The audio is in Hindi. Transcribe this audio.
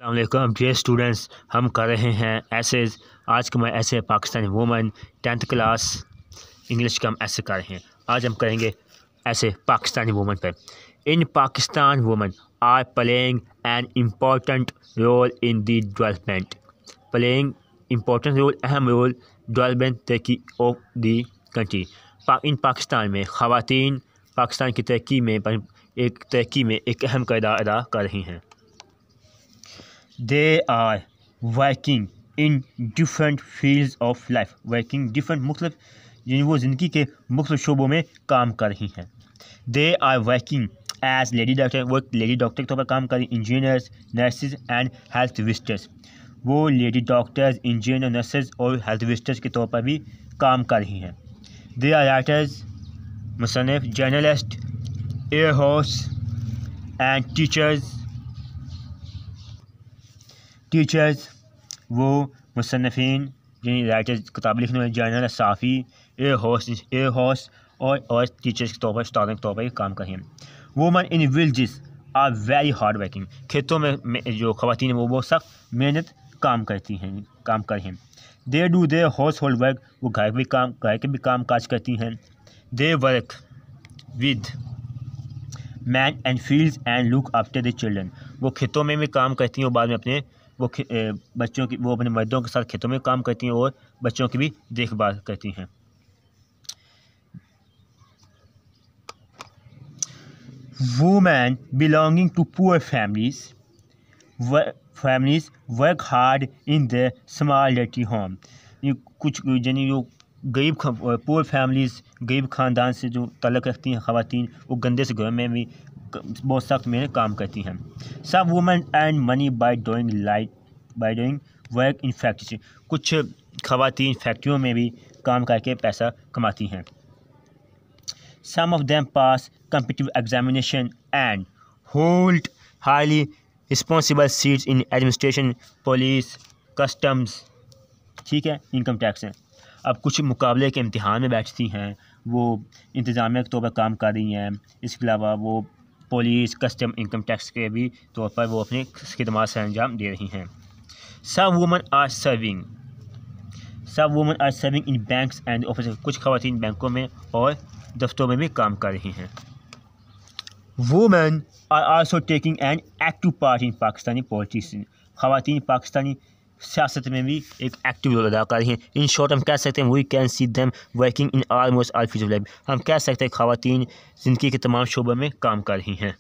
अस्सलाम डियर स्टूडेंट्स, हम कर रहे हैं एसेज। आज का मैं ऐसे Pakistani woman 10th class English का हम ऐसे कर रहे हैं। आज हम करेंगे ऐसे पाकिस्तानी वूमन पर। In Pakistan woman are playing an important role in the development. Playing important role, अहम रोल डेवलपमेंट तरक्की of the country. In Pakistan में ख़वातीन पाकिस्तान की तरक्की में एक अहम किरदार अदा कर रही हैं। They are working in different fields of life. Working different मुख्तलिफ यानी वो ज़िंदगी के मुख्तलिफ शोबों में काम कर रही हैं। They are working as lady doctor. वो लेडी डॉक्टर के तौर पर काम कर रही, engineers, nurses and health visitors. वो लेडी डॉक्टर्स, इंजीनियर, नर्सेज और हेल्थ विजिटर्स के तौर पर भी काम कर रही हैं। They are writers, मुसन्निफ, journalist, air host and teachers. वो मुसन्निफीन यानी राइटर्स, किताब लिखने वाले, जर्नल, साफ़ी, एयर होस्ट और टीचर्स के तौर पर, स्टार के तौर पर काम कर रही हैं। Woman in villages are very hard working. खेतों में जो ख़वातीन हैं वो सख्त मेहनत काम कर रही हैं। They do their house hold work. वो घर के भी काम काज करती हैं। They work with man and fields and look after the children. वो खेतों में भी काम करती हैं और बाद में अपने अपने मर्दों के साथ खेतों में काम करती हैं और बच्चों की भी देखभाल करती हैं। Women belonging to poor families work hard in the small dirty home. कुछ यानी जो गरीब पुअर फैमिलीज, गरीब ख़ानदान से जो तल्लुक़ रखती हैं ख़वातीन, वो गंदे से घर में भी बहुत सख्त में काम करती हैं। सब women earn money by doing work in factory. कुछ ख़वातीन फैक्ट्रियों में भी काम करके पैसा कमाती हैं। Some of them pass competitive examination and hold highly responsible seats in administration, police, customs, ठीक है, इनकम टैक्स है। अब कुछ मुकाबले के इम्तिहान में बैठती हैं, वो इंतज़ामिया के तौर पर काम कर रही हैं। इसके अलावा वो पुलिस, कस्टम, इनकम टैक्स के भी तौर पर वो अपनी खिदमत से अंजाम दे रही हैं। सब women are serving in banks and office. कुछ ख़वातीन बैंकों में और दफ्तरों में भी काम कर रही हैं। Women are also taking an active part in Pakistani politics. ख़वातीन पाकिस्तानी सियासत में भी एक एक्टिव रोल अदा कर रही हैं। इन शॉर्ट हम कह सकते हैं we can see them working in almost all fields of life. हम कह सकते हैं ख़वातीन ज़िंदगी के तमाम शोबों में काम कर रही हैं।